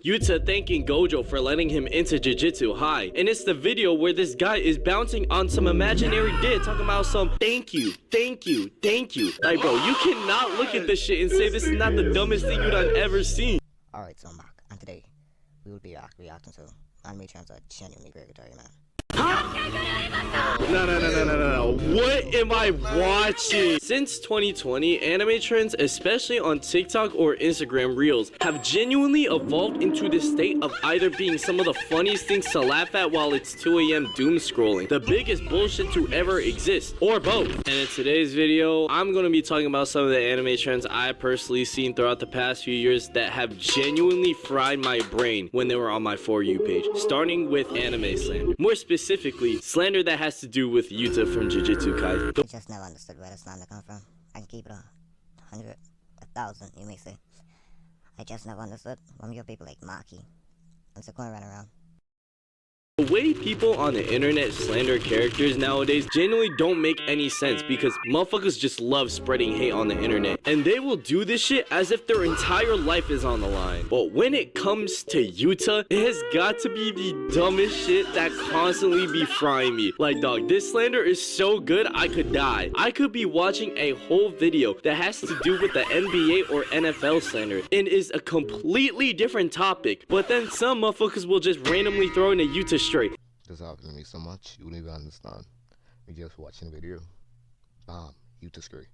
Yuta thanking Gojo for letting him into Jujutsu High, and it's the video where this guy is bouncing on some imaginary dead talking about some thank you. Like, bro, you cannot look at this shit and say this is not the dumbest thing you've ever seen. Alright, so I'm back, and today we will be reacting to anime trends that genuinely derogatory, man. No. What am I watching? Since 2020, anime trends, especially on TikTok or Instagram Reels, have genuinely evolved into this state of either being some of the funniest things to laugh at while it's 2 a.m. doom scrolling, the biggest bullshit to ever exist, or both. And in today's video, I'm gonna be talking about some of the anime trends I personally seen throughout the past few years that have genuinely fried my brain when they were on my For You page, starting with anime slander. More specifically, slander that has to do with Yuta from Jujutsu Kaisen. I just never understood where the slander come from. I can keep it 100, 1,000, you may say. I just never understood when you have people like Maki and Sakura run around. The way people on the internet slander characters nowadays genuinely don't make any sense because motherfuckers just love spreading hate on the internet, and they will do this shit as if their entire life is on the line. But when it comes to Yuta, it has got to be the dumbest shit that constantly be frying me. Like, dog, this slander is so good I could die. I could be watching a whole video that has to do with the NBA or NFL slander and is a completely different topic, but then some motherfuckers will just randomly throw in a Yuta straight. This happens to me so much, you wouldn't even understand. We just watching the video. Bam, you disagree.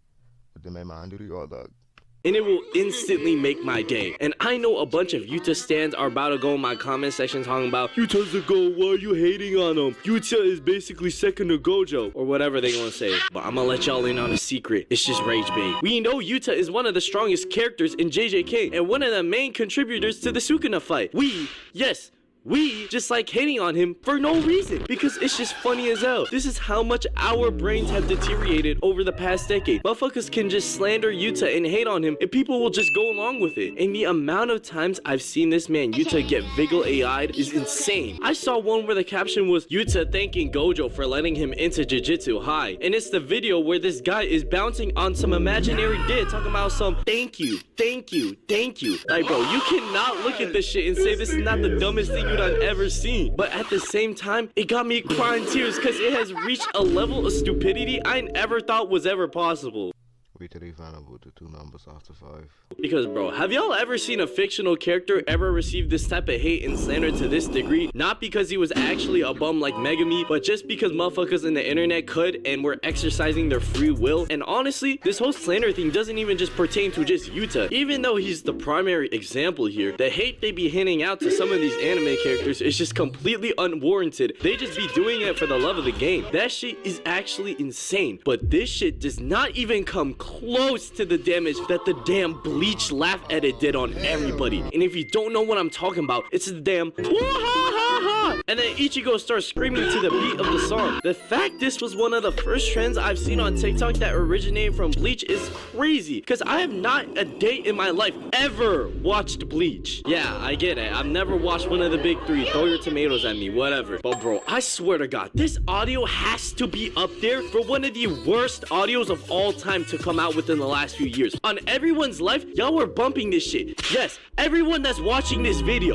But then my mind do the all dog. And it will instantly make my day. And I know a bunch of Yuta stans are about to go in my comment section talking about Yuta's the GOAT, why are you hating on him? Yuta is basically second to Gojo, or whatever they gonna say. But I'm gonna let y'all in on a secret. It's just rage bait. We know Yuta is one of the strongest characters in JJK and one of the main contributors to the Sukuna fight. We just like hating on him for no reason because it's just funny as hell. This is how much our brains have deteriorated over the past decade. Motherfuckers can just slander Yuta and hate on him and people will just go along with it. And the amount of times I've seen this man Yuta get Vigil AI'd is insane. I saw one where the caption was Yuta thanking Gojo for letting him into Jujutsu High, and it's the video where this guy is bouncing on some imaginary dead talking about some thank you. Like, bro, you cannot look at this shit and say this is not the dumbest thing you've ever seen. But at the same time, it got me crying tears because it has reached a level of stupidity I never thought was ever possible. Wait till they find out what the two numbers after 5. Because, bro, have y'all ever seen a fictional character ever receive this type of hate and slander to this degree? Not because he was actually a bum like Megami, but just because motherfuckers in the internet could and were exercising their free will. And honestly, this whole slander thing doesn't even just pertain to just Yuta. Even though he's the primary example here, the hate they be handing out to some of these anime characters is just completely unwarranted. They just be doing it for the love of the game. That shit is actually insane. But this shit does not even come close to the damage that the damn Bleach laugh edit did on everybody. And if you don't know what I'm talking about, it's the damn and then Ichigo starts screaming to the beat of the song. The fact this was one of the first trends I've seen on TikTok that originated from Bleach is crazy, because I have not a day in my life ever watched Bleach. Yeah, I get it. I've never watched one of the big three. Throw your tomatoes at me, whatever. But bro, I swear to God, this audio has to be up there for one of the worst audios of all time to come out within the last few years. On everyone's life, y'all were bumping this shit. Yes, everyone that's watching this video.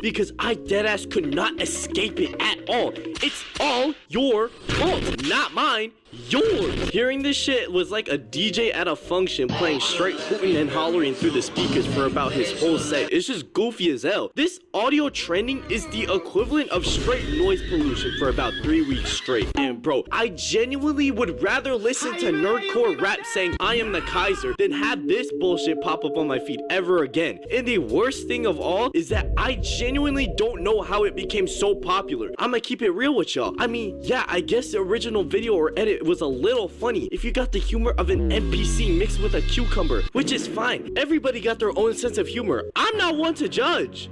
Because I deadass could not escape it at all. It's all your fault, not mine. Yours. Hearing this shit was like a DJ at a function playing straight hooting and hollering through the speakers for about his whole set. It's just goofy as hell. This audio trending is the equivalent of straight noise pollution for about 3 weeks straight. And bro, I genuinely would rather listen to nerdcore rap saying I am the Kaiser than have this bullshit pop up on my feed ever again. And the worst thing of all is that I genuinely don't know how it became so popular. I'ma keep it real with y'all. I mean, yeah, I guess the original video or edit was a little funny if you got the humor of an NPC mixed with a cucumber, which is fine. Everybody got their own sense of humor. I'm not one to judge.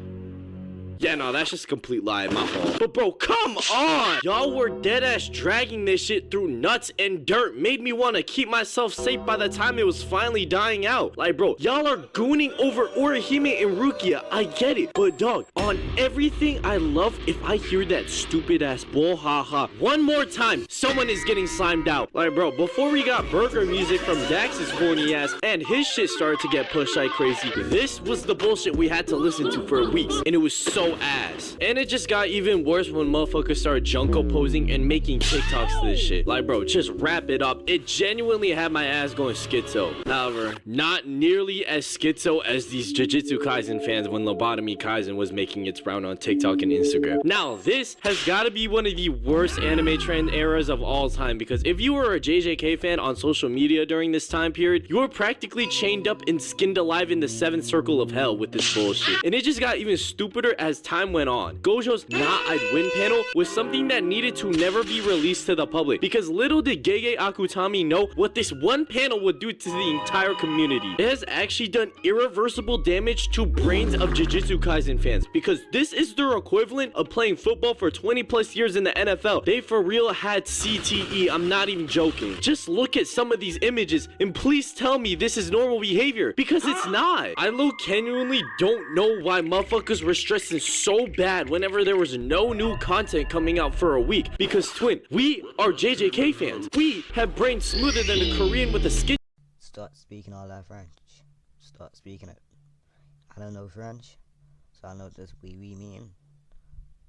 Yeah, no, that's just a complete lie, my fault. But bro, come on! Y'all were deadass dragging this shit through nuts and dirt. Made me want to keep myself safe by the time it was finally dying out. Like bro, y'all are gooning over Orihime and Rukia. I get it. But dog, on everything I love, if I hear that stupid ass bull haha one more time, someone is getting slimed out. Like bro, before we got burger music from Dax's horny ass and his shit started to get pushed like crazy, this was the bullshit we had to listen to for weeks, and it was so ass. And it just got even worse when motherfuckers started Junko posing and making TikToks to this shit. Like bro, just wrap it up. It genuinely had my ass going schizo. However, not nearly as schizo as these Jujutsu Kaisen fans when Lobotomy Kaisen was making its round on TikTok and Instagram. Now this has got to be one of the worst anime trend eras of all time, because if you were a JJK fan on social media during this time period, you were practically chained up and skinned alive in the 7th circle of hell with this bullshit. And it just got even stupider as time went on. Gojo's "Nah, I'd win" panel was something that needed to never be released to the public, because little did Gege Akutami know what this one panel would do to the entire community. It has actually done irreversible damage to brains of Jujutsu Kaisen fans, because this is their equivalent of playing football for 20 plus years in the NFL. They for real had CTE. I'm not even joking. Just look at some of these images and please tell me this is normal behavior, because it's not. I genuinely don't know why motherfuckers were stressing so bad whenever there was no new content coming out for a week, because twin, we are JJK fans. We have brains smoother than a Korean with a skin. Start speaking all that French. Start speaking it. I don't know French, so I know what this we mean.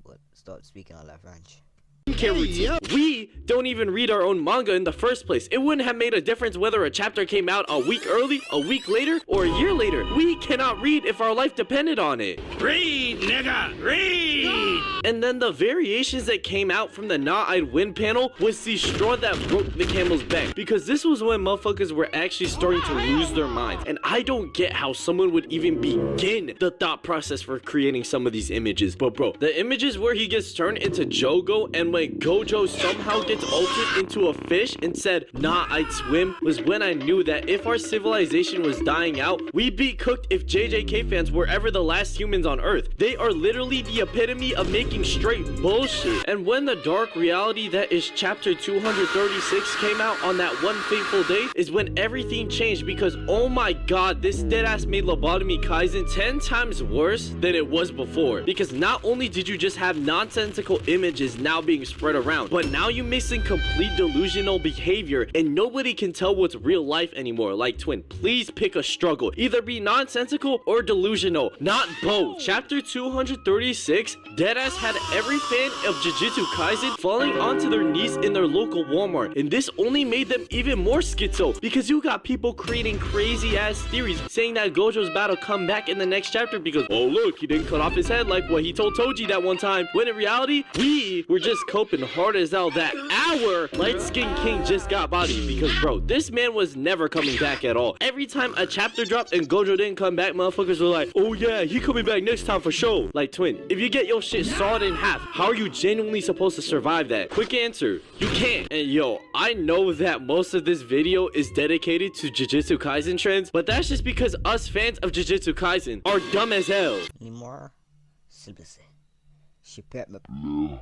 But start speaking all that French. Routine. We don't even read our own manga in the first place. It wouldn't have made a difference whether a chapter came out a week early, a week later, or a year later. We cannot read if our life depended on it. Read, nigga, read! And then the variations that came out from the "Nah, I'd win" panel was the straw that broke the camel's back, because this was when motherfuckers were actually starting to lose their minds. And I don't get how someone would even begin the thought process for creating some of these images. But bro, the images where he gets turned into Jogo and when Gojo somehow gets altered into a fish and said, "Nah, I'd swim," was when I knew that if our civilization was dying out, we'd be cooked if JJK fans were ever the last humans on Earth. They are literally the epitome of making straight bullshit. And when the dark reality that is chapter 236 came out on that one fateful day is when everything changed, because oh my god, this deadass made Lobotomy Kaisen 10 times worse than it was before. Because not only did you just have nonsensical images now being spread around, but now you're missing complete delusional behavior and nobody can tell what's real life anymore. Like twin, please pick a struggle. Either be nonsensical or delusional, not both. Chapter 236, deadass had every fan of Jujutsu Kaisen falling onto their knees in their local Walmart, and this only made them even more schizo, because you got people creating crazy ass theories saying that Gojo's about to come back in the next chapter because, oh look, he didn't cut off his head like what he told Toji that one time, when in reality we were just coping hard as hell that our light-skinned king just got bodied, because bro, this man was never coming back at all. Every time a chapter dropped and Gojo didn't come back, motherfuckers were like, oh yeah, he coming back next time for sure. Like twin, if you get your shit sawed in half, how are you genuinely supposed to survive that? Quick answer, you can't. And yo, I know that most of this video is dedicated to Jujutsu Kaisen trends, but that's just because us fans of Jujutsu Kaisen are dumb as hell. Anymore, s'il vous plaît. Je peux me...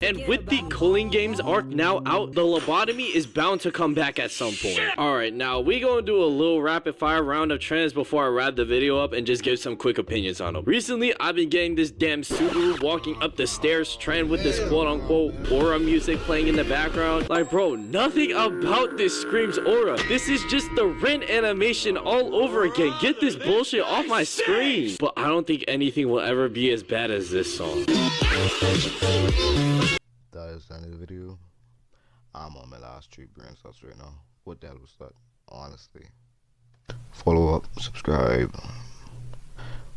And with the Culling Games arc now out, the lobotomy is bound to come back at some point. Alright, now we gonna do a little rapid fire round of trends before I wrap the video up and just give some quick opinions on them. Recently, I've been getting this damn Subaru walking up the stairs trend with this quote unquote aura music playing in the background. Like bro, nothing about this screams aura. This is just the Ren animation all over again. Get this bullshit off my screen. But I don't think anything will ever be as bad as this song. That is the end of the video. I'm on my last 3 brain cells right now. What the hell was that? Honestly. Follow up, subscribe.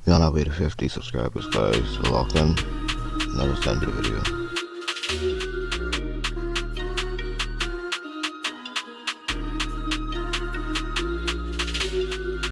We're on our way to 50 subscribers, guys. Lock in. Never send the video.